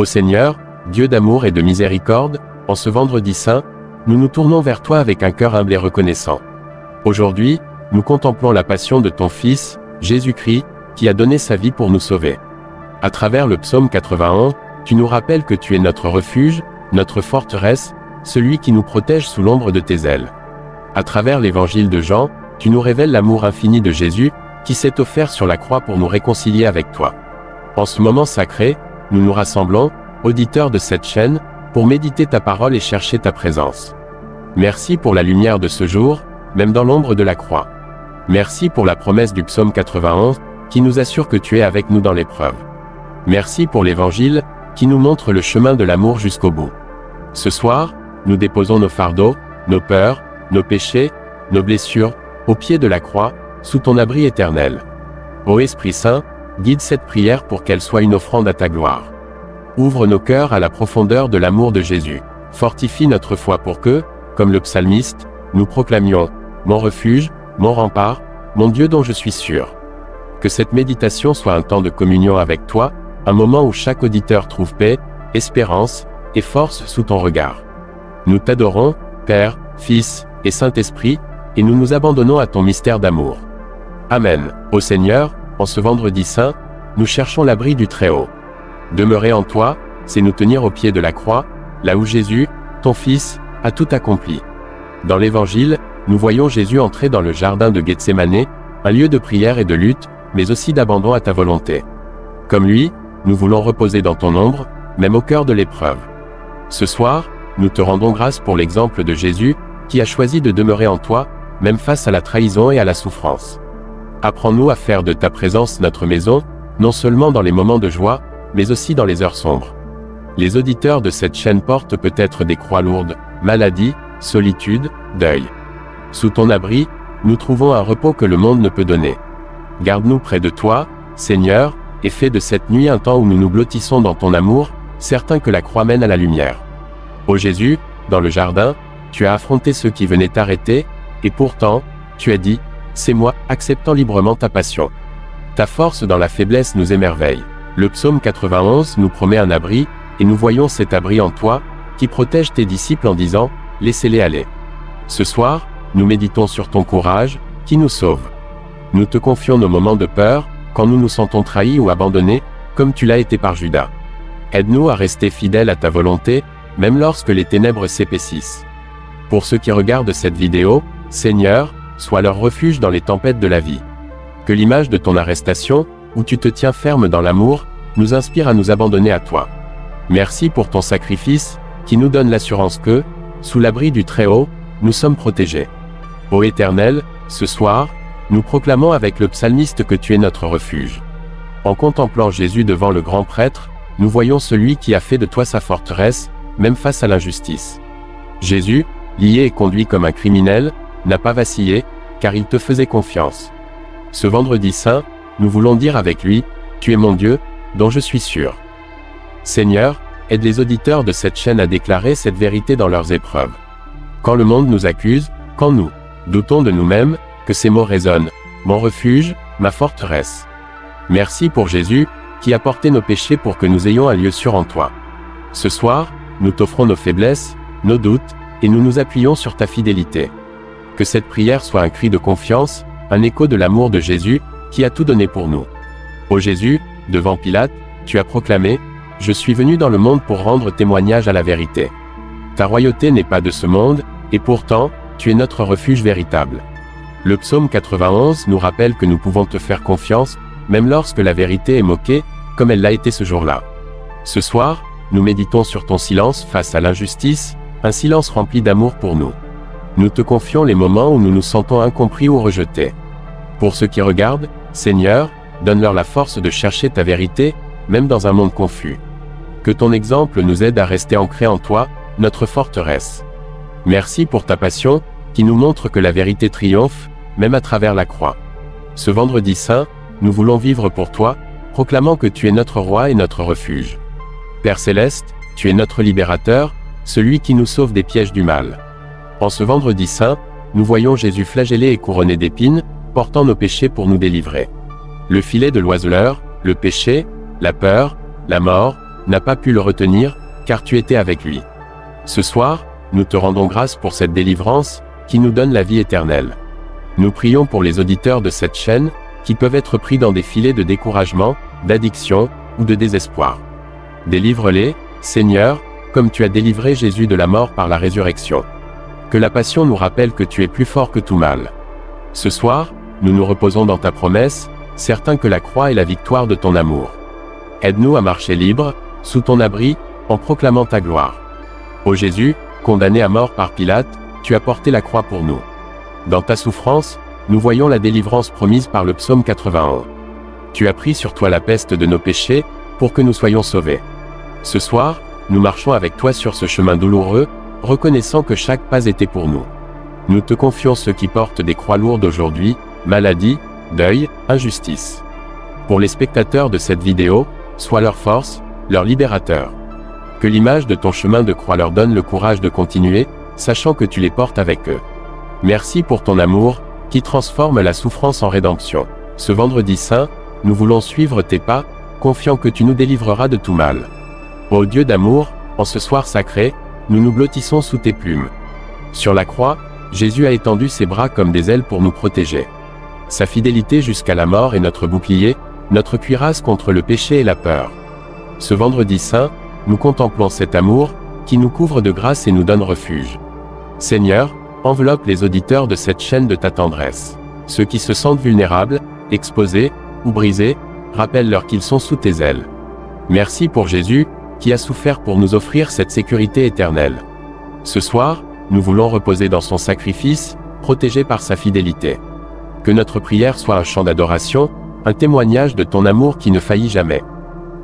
Ô Seigneur, Dieu d'amour et de miséricorde, en ce vendredi saint, nous nous tournons vers toi avec un cœur humble et reconnaissant. Aujourd'hui, nous contemplons la passion de ton Fils, Jésus-Christ, qui a donné sa vie pour nous sauver. À travers le psaume 91, tu nous rappelles que tu es notre refuge, notre forteresse, celui qui nous protège sous l'ombre de tes ailes. À travers l'évangile de Jean, tu nous révèles l'amour infini de Jésus, qui s'est offert sur la croix pour nous réconcilier avec toi. En ce moment sacré, nous nous rassemblons, auditeurs de cette chaîne, pour méditer ta parole et chercher ta présence. Merci pour la lumière de ce jour, même dans l'ombre de la croix. Merci pour la promesse du psaume 91, qui nous assure que tu es avec nous dans l'épreuve. Merci pour l'évangile, qui nous montre le chemin de l'amour jusqu'au bout. Ce soir, nous déposons nos fardeaux, nos peurs, nos péchés, nos blessures, au pied de la croix, sous ton abri éternel. Ô Esprit Saint, guide cette prière pour qu'elle soit une offrande à ta gloire. Ouvre nos cœurs à la profondeur de l'amour de Jésus. Fortifie notre foi pour que, comme le psalmiste, nous proclamions « Mon refuge, mon rempart, mon Dieu dont je suis sûr ». Que cette méditation soit un temps de communion avec toi, un moment où chaque auditeur trouve paix, espérance et force sous ton regard. Nous t'adorons, Père, Fils et Saint-Esprit, et nous nous abandonnons à ton mystère d'amour. Amen. Ô Seigneur, en ce vendredi saint, nous cherchons l'abri du Très-Haut. Demeurer en toi, c'est nous tenir au pied de la croix, là où Jésus, ton Fils, a tout accompli. Dans l'Évangile, nous voyons Jésus entrer dans le jardin de Gethsémanée, un lieu de prière et de lutte, mais aussi d'abandon à ta volonté. Comme lui, nous voulons reposer dans ton ombre, même au cœur de l'épreuve. Ce soir, nous te rendons grâce pour l'exemple de Jésus, qui a choisi de demeurer en toi, même face à la trahison et à la souffrance. Apprends-nous à faire de ta présence notre maison, non seulement dans les moments de joie, mais aussi dans les heures sombres. Les auditeurs de cette chaîne portent peut-être des croix lourdes, maladie, solitude, deuil. Sous ton abri, nous trouvons un repos que le monde ne peut donner. Garde-nous près de toi, Seigneur, et fais de cette nuit un temps où nous nous blottissons dans ton amour, certains que la croix mène à la lumière. Ô Jésus, dans le jardin, tu as affronté ceux qui venaient t'arrêter, et pourtant, tu as dit, c'est moi, acceptant librement ta passion. Ta force dans la faiblesse nous émerveille. Le psaume 91 nous promet un abri, et nous voyons cet abri en toi, qui protège tes disciples en disant, laissez-les aller. Ce soir, nous méditons sur ton courage, qui nous sauve. Nous te confions nos moments de peur, quand nous nous sentons trahis ou abandonnés, comme tu l'as été par Judas. Aide-nous à rester fidèles à ta volonté, même lorsque les ténèbres s'épaississent. Pour ceux qui regardent cette vidéo, Seigneur, sois leur refuge dans les tempêtes de la vie. Que l'image de ton arrestation, où tu te tiens ferme dans l'amour, nous inspire à nous abandonner à toi. Merci pour ton sacrifice, qui nous donne l'assurance que, sous l'abri du Très-Haut, nous sommes protégés. Ô Éternel, ce soir, nous proclamons avec le psalmiste que tu es notre refuge. En contemplant Jésus devant le grand prêtre, nous voyons celui qui a fait de toi sa forteresse, même face à l'injustice. Jésus, lié et conduit comme un criminel, n'a pas vacillé, car il te faisait confiance. Ce vendredi saint, nous voulons dire avec lui, tu es mon Dieu, dont je suis sûr. Seigneur, aide les auditeurs de cette chaîne à déclarer cette vérité dans leurs épreuves. Quand le monde nous accuse, quand nous doutons de nous-mêmes, que ces mots résonnent, mon refuge, ma forteresse. Merci pour Jésus, qui a porté nos péchés pour que nous ayons un lieu sûr en toi. Ce soir, nous t'offrons nos faiblesses, nos doutes, et nous nous appuyons sur ta fidélité. Que cette prière soit un cri de confiance, un écho de l'amour de Jésus, qui a tout donné pour nous. Ô Jésus, devant Pilate, tu as proclamé, « Je suis venu dans le monde pour rendre témoignage à la vérité. » Ta royauté n'est pas de ce monde, et pourtant, tu es notre refuge véritable. Le psaume 91 nous rappelle que nous pouvons te faire confiance, même lorsque la vérité est moquée, comme elle l'a été ce jour-là. Ce soir, nous méditons sur ton silence face à l'injustice, un silence rempli d'amour pour nous. Nous te confions les moments où nous nous sentons incompris ou rejetés. Pour ceux qui regardent, Seigneur, donne-leur la force de chercher ta vérité, même dans un monde confus. Que ton exemple nous aide à rester ancrés en toi, notre forteresse. Merci pour ta passion, qui nous montre que la vérité triomphe, même à travers la croix. Ce vendredi saint, nous voulons vivre pour toi, proclamant que tu es notre roi et notre refuge. Père céleste, tu es notre libérateur, celui qui nous sauve des pièges du mal. En ce vendredi saint, nous voyons Jésus flagellé et couronné d'épines, portant nos péchés pour nous délivrer. Le filet de l'oiseleur, le péché, la peur, la mort, n'a pas pu le retenir, car tu étais avec lui. Ce soir, nous te rendons grâce pour cette délivrance, qui nous donne la vie éternelle. Nous prions pour les auditeurs de cette chaîne, qui peuvent être pris dans des filets de découragement, d'addiction, ou de désespoir. Délivre-les, Seigneur, comme tu as délivré Jésus de la mort par la résurrection. Que la passion nous rappelle que tu es plus fort que tout mal. Ce soir, nous nous reposons dans ta promesse, certains que la croix est la victoire de ton amour. Aide-nous à marcher libre, sous ton abri, en proclamant ta gloire. Ô Jésus, condamné à mort par Pilate, tu as porté la croix pour nous. Dans ta souffrance, nous voyons la délivrance promise par le psaume 81. Tu as pris sur toi la peste de nos péchés, pour que nous soyons sauvés. Ce soir, nous marchons avec toi sur ce chemin douloureux, reconnaissant que chaque pas était pour nous. Nous te confions ceux qui portent des croix lourdes aujourd'hui, maladie, deuil, injustice. Pour les spectateurs de cette vidéo, sois leur force, leur libérateur. Que l'image de ton chemin de croix leur donne le courage de continuer, sachant que tu les portes avec eux. Merci pour ton amour, qui transforme la souffrance en rédemption. Ce vendredi saint, nous voulons suivre tes pas, confiant que tu nous délivreras de tout mal. Ô Dieu d'amour, en ce soir sacré, nous nous blottissons sous tes plumes. Sur la croix, Jésus a étendu ses bras comme des ailes pour nous protéger. Sa fidélité jusqu'à la mort est notre bouclier, notre cuirasse contre le péché et la peur. Ce vendredi saint, nous contemplons cet amour, qui nous couvre de grâce et nous donne refuge. Seigneur, enveloppe les auditeurs de cette chaîne de ta tendresse. Ceux qui se sentent vulnérables, exposés, ou brisés, rappelle-leur qu'ils sont sous tes ailes. Merci pour Jésus, qui a souffert pour nous offrir cette sécurité éternelle. Ce soir, nous voulons reposer dans son sacrifice, protégés par sa fidélité. Que notre prière soit un chant d'adoration, un témoignage de ton amour qui ne faillit jamais.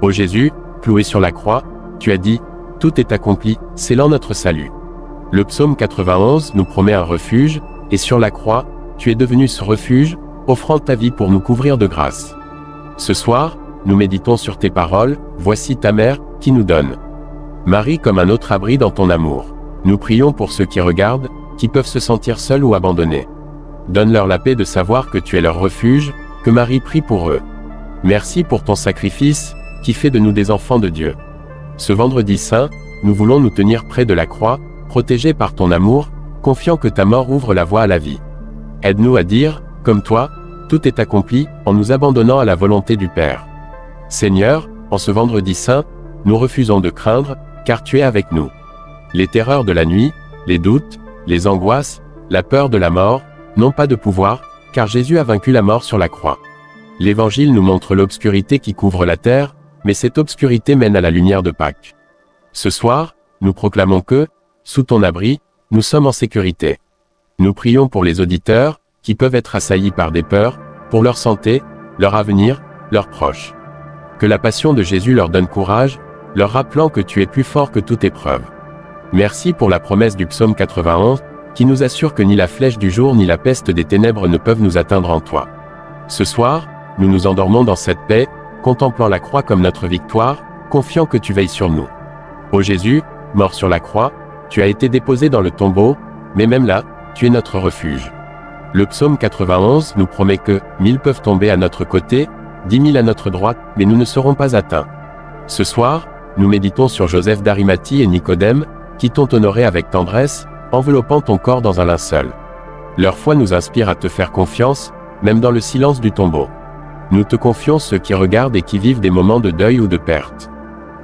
Ô Jésus, cloué sur la croix, tu as dit, « Tout est accompli, scellant notre salut ». Le psaume 91 nous promet un refuge, et sur la croix, tu es devenu ce refuge, offrant ta vie pour nous couvrir de grâce. Ce soir, nous méditons sur tes paroles, voici ta mère, qui nous donne. Marie comme un autre abri dans ton amour. Nous prions pour ceux qui regardent, qui peuvent se sentir seuls ou abandonnés. Donne-leur la paix de savoir que tu es leur refuge, que Marie prie pour eux. Merci pour ton sacrifice, qui fait de nous des enfants de Dieu. Ce vendredi saint, nous voulons nous tenir près de la croix, protégés par ton amour, confiant que ta mort ouvre la voie à la vie. Aide-nous à dire, comme toi, tout est accompli, en nous abandonnant à la volonté du Père. Seigneur, en ce vendredi saint, nous refusons de craindre, car tu es avec nous. Les terreurs de la nuit, les doutes, les angoisses, la peur de la mort, n'ont pas de pouvoir, car Jésus a vaincu la mort sur la croix. L'Évangile nous montre l'obscurité qui couvre la terre, mais cette obscurité mène à la lumière de Pâques. Ce soir, nous proclamons que, sous ton abri, nous sommes en sécurité. Nous prions pour les auditeurs, qui peuvent être assaillis par des peurs, pour leur santé, leur avenir, leurs proches. Que la passion de Jésus leur donne courage, leur rappelant que tu es plus fort que toute épreuve. Merci pour la promesse du psaume 91, qui nous assure que ni la flèche du jour ni la peste des ténèbres ne peuvent nous atteindre en toi. Ce soir, nous nous endormons dans cette paix, contemplant la croix comme notre victoire, confiant que tu veilles sur nous. Ô Jésus, mort sur la croix, tu as été déposé dans le tombeau, mais même là, tu es notre refuge. Le psaume 91 nous promet que 1000 peuvent tomber à notre côté, 10 000 à notre droite, mais nous ne serons pas atteints. Ce soir, nous méditons sur Joseph d'Arimathie et Nicodème, qui t'ont honoré avec tendresse, enveloppant ton corps dans un linceul. Leur foi nous inspire à te faire confiance, même dans le silence du tombeau. Nous te confions ceux qui regardent et qui vivent des moments de deuil ou de perte.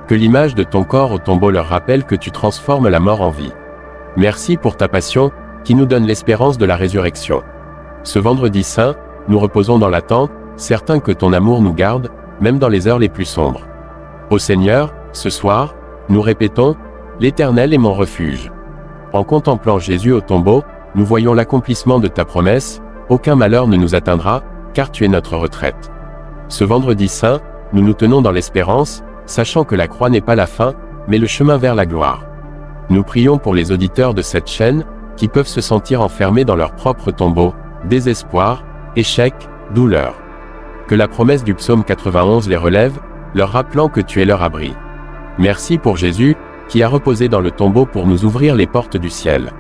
Que l'image de ton corps au tombeau leur rappelle que tu transformes la mort en vie. Merci pour ta passion, qui nous donne l'espérance de la résurrection. Ce vendredi saint, nous reposons dans l'attente, certains que ton amour nous garde, même dans les heures les plus sombres. Ô Seigneur, ce soir, nous répétons, « L'Éternel est mon refuge ». En contemplant Jésus au tombeau, nous voyons l'accomplissement de ta promesse, aucun malheur ne nous atteindra, car tu es notre retraite. Ce vendredi saint, nous nous tenons dans l'espérance, sachant que la croix n'est pas la fin, mais le chemin vers la gloire. Nous prions pour les auditeurs de cette chaîne, qui peuvent se sentir enfermés dans leur propre tombeau, désespoir, échec, douleur. Que la promesse du psaume 91 les relève, leur rappelant que tu es leur abri. Merci pour Jésus, qui a reposé dans le tombeau pour nous ouvrir les portes du ciel.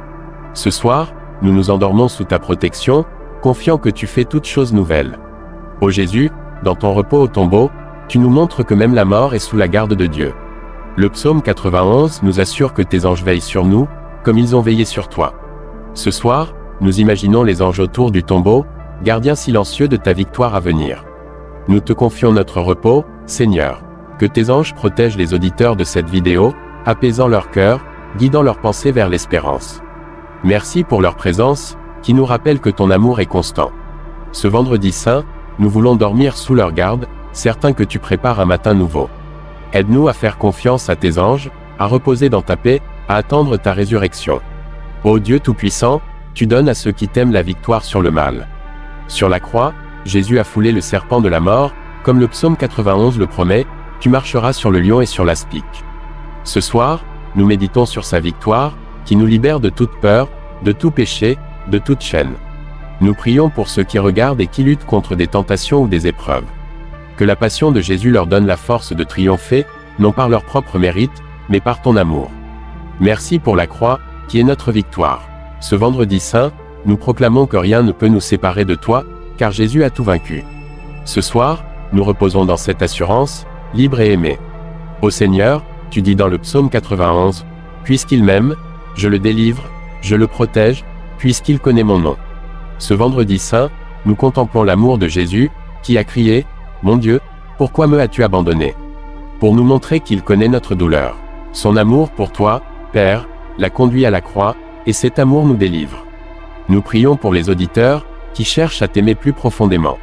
Ce soir, nous nous endormons sous ta protection, confiant que tu fais toutes choses nouvelles. Ô Jésus, dans ton repos au tombeau, tu nous montres que même la mort est sous la garde de Dieu. Le psaume 91 nous assure que tes anges veillent sur nous, comme ils ont veillé sur toi. Ce soir, nous imaginons les anges autour du tombeau, gardiens silencieux de ta victoire à venir. Nous te confions notre repos, Seigneur. Que tes anges protègent les auditeurs de cette vidéo, apaisant leur cœur, guidant leurs pensées vers l'espérance. Merci pour leur présence, qui nous rappelle que ton amour est constant. Ce vendredi saint, nous voulons dormir sous leur garde, certains que tu prépares un matin nouveau. Aide-nous à faire confiance à tes anges, à reposer dans ta paix, à attendre ta résurrection. Ô Dieu Tout-Puissant, tu donnes à ceux qui t'aiment la victoire sur le mal. Sur la croix, Jésus a foulé le serpent de la mort, comme le psaume 91 le promet, tu marcheras sur le lion et sur l'aspic. Ce soir, nous méditons sur sa victoire, qui nous libère de toute peur, de tout péché, de toute chaîne. Nous prions pour ceux qui regardent et qui luttent contre des tentations ou des épreuves. Que la passion de Jésus leur donne la force de triompher, non par leur propre mérite, mais par ton amour. Merci pour la croix, qui est notre victoire. Ce vendredi saint, nous proclamons que rien ne peut nous séparer de toi, car Jésus a tout vaincu. Ce soir, nous reposons dans cette assurance, libre et aimé. Ô Seigneur, tu dis dans le psaume 91, « Puisqu'il m'aime, je le délivre, je le protège, puisqu'il connaît mon nom. » Ce vendredi saint, nous contemplons l'amour de Jésus, qui a crié, « Mon Dieu, pourquoi me as-tu abandonné ?» Pour nous montrer qu'il connaît notre douleur. Son amour pour toi, Père, l'a conduit à la croix, et cet amour nous délivre. Nous prions pour les auditeurs, qui cherchent à t'aimer plus profondément.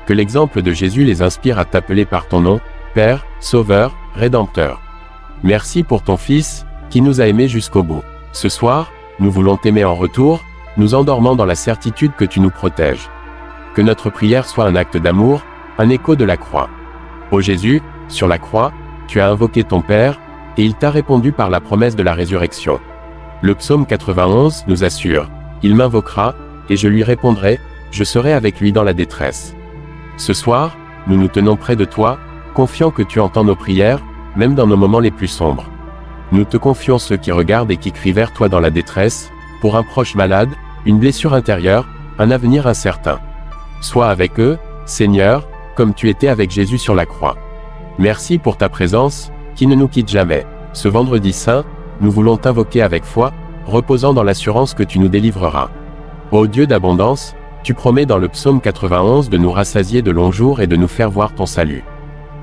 Que l'exemple de Jésus les inspire à t'appeler par ton nom, Père, Sauveur, Rédempteur. Merci pour ton Fils, qui nous a aimés jusqu'au bout. Ce soir, nous voulons t'aimer en retour, nous endormant dans la certitude que tu nous protèges. Que notre prière soit un acte d'amour, un écho de la croix. Ô Jésus, sur la croix, tu as invoqué ton Père, et il t'a répondu par la promesse de la résurrection. Le psaume 91 nous assure, « Il m'invoquera, et je lui répondrai, je serai avec lui dans la détresse. » Ce soir, nous nous tenons près de toi, confiants que tu entends nos prières, même dans nos moments les plus sombres. Nous te confions ceux qui regardent et qui crient vers toi dans la détresse, pour un proche malade, une blessure intérieure, un avenir incertain. Sois avec eux, Seigneur, comme tu étais avec Jésus sur la croix. Merci pour ta présence, qui ne nous quitte jamais. Ce vendredi saint, nous voulons t'invoquer avec foi, reposant dans l'assurance que tu nous délivreras. Ô Dieu d'abondance, tu promets dans le psaume 91 de nous rassasier de longs jours et de nous faire voir ton salut.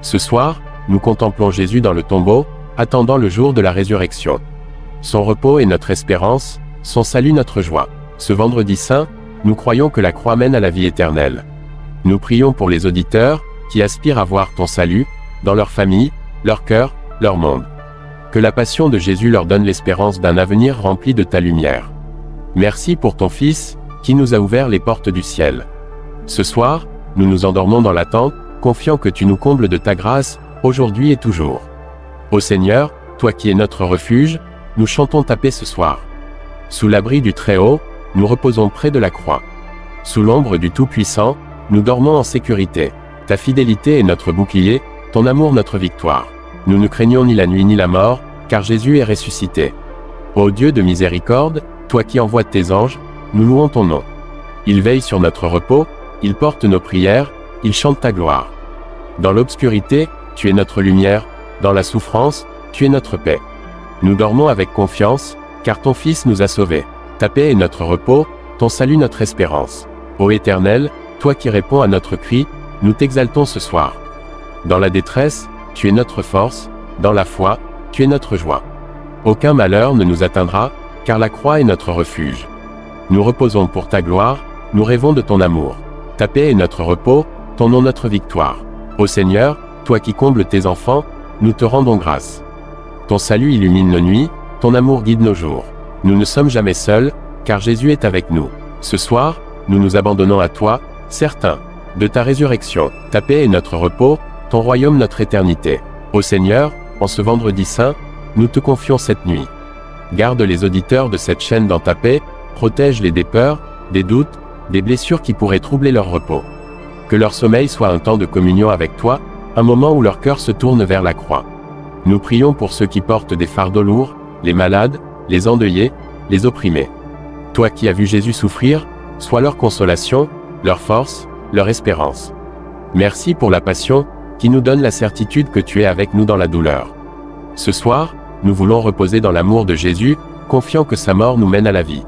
Ce soir, nous contemplons Jésus dans le tombeau, attendant le jour de la résurrection. Son repos est notre espérance, son salut notre joie. Ce vendredi saint, nous croyons que la croix mène à la vie éternelle. Nous prions pour les auditeurs, qui aspirent à voir ton salut, dans leur famille, leur cœur, leur monde. Que la passion de Jésus leur donne l'espérance d'un avenir rempli de ta lumière. Merci pour ton Fils, qui nous a ouvert les portes du ciel. Ce soir, nous nous endormons dans l'attente, confiant que tu nous combles de ta grâce, aujourd'hui et toujours. Ô Seigneur, toi qui es notre refuge, nous chantons ta paix ce soir. Sous l'abri du Très-Haut, nous reposons près de la croix. Sous l'ombre du Tout-Puissant, nous dormons en sécurité. Ta fidélité est notre bouclier, ton amour notre victoire. Nous ne craignons ni la nuit ni la mort, car Jésus est ressuscité. Ô Dieu de miséricorde, toi qui envoies tes anges, nous louons ton nom. Ils veillent sur notre repos, ils portent nos prières, ils chantent ta gloire. Dans l'obscurité, tu es notre lumière, dans la souffrance, tu es notre paix. Nous dormons avec confiance, car ton Fils nous a sauvés. Ta paix est notre repos, ton salut notre espérance. Ô Éternel, toi qui réponds à notre cri, nous t'exaltons ce soir. Dans la détresse, tu es notre force, dans la foi, tu es notre joie. Aucun malheur ne nous atteindra, car la croix est notre refuge. Nous reposons pour ta gloire, nous rêvons de ton amour. Ta paix est notre repos, ton nom notre victoire. Ô Seigneur, toi qui combles tes enfants, nous te rendons grâce. Ton salut illumine nos nuits, ton amour guide nos jours. Nous ne sommes jamais seuls, car Jésus est avec nous. Ce soir, nous nous abandonnons à toi, certains de ta résurrection. Ta paix est notre repos, ton royaume notre éternité. Ô Seigneur, en ce vendredi saint, nous te confions cette nuit. Garde les auditeurs de cette chaîne dans ta paix, protège-les des peurs, des doutes, des blessures qui pourraient troubler leur repos. Que leur sommeil soit un temps de communion avec toi, un moment où leur cœur se tourne vers la croix. Nous prions pour ceux qui portent des fardeaux lourds, les malades, les endeuillés, les opprimés. Toi qui as vu Jésus souffrir, sois leur consolation, leur force, leur espérance. Merci pour la passion, qui nous donne la certitude que tu es avec nous dans la douleur. Ce soir, nous voulons reposer dans l'amour de Jésus, confiant que sa mort nous mène à la vie.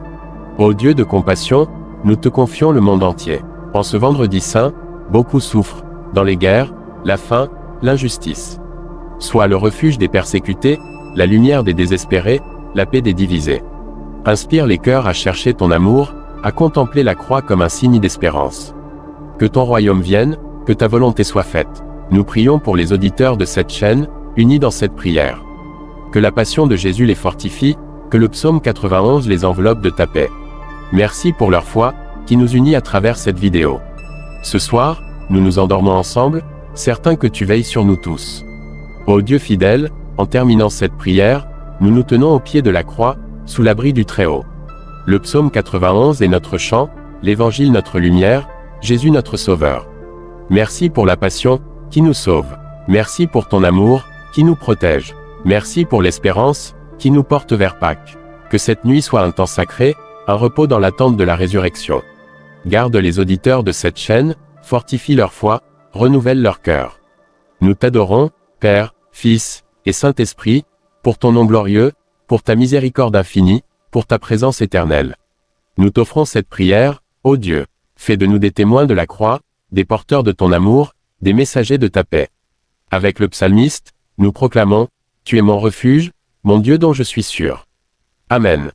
Ô Dieu de compassion, nous te confions le monde entier. En ce vendredi saint, beaucoup souffrent, dans les guerres, la faim, l'injustice. Sois le refuge des persécutés, la lumière des désespérés, la paix des divisés. Inspire les cœurs à chercher ton amour, à contempler la croix comme un signe d'espérance. Que ton royaume vienne, que ta volonté soit faite. Nous prions pour les auditeurs de cette chaîne, unis dans cette prière. Que la passion de Jésus les fortifie, que le psaume 91 les enveloppe de ta paix. Merci pour leur foi, qui nous unit à travers cette vidéo. Ce soir, nous nous endormons ensemble, certains que tu veilles sur nous tous. Ô Dieu fidèle, en terminant cette prière, nous nous tenons au pied de la croix, sous l'abri du Très-Haut. Le psaume 91 est notre chant, l'Évangile notre lumière, Jésus notre Sauveur. Merci pour la passion, qui nous sauve. Merci pour ton amour, qui nous protège. Merci pour l'espérance, qui nous porte vers Pâques. Que cette nuit soit un temps sacré, un repos dans l'attente de la résurrection. Garde les auditeurs de cette chaîne, fortifie leur foi, renouvelle leur cœur. Nous t'adorons, Père, Fils et Saint-Esprit, pour ton nom glorieux, pour ta miséricorde infinie, pour ta présence éternelle. Nous t'offrons cette prière, ô Dieu. Fais de nous des témoins de la croix, des porteurs de ton amour, des messagers de ta paix. Avec le psalmiste, nous proclamons, tu es mon refuge, mon Dieu dont je suis sûr. Amen.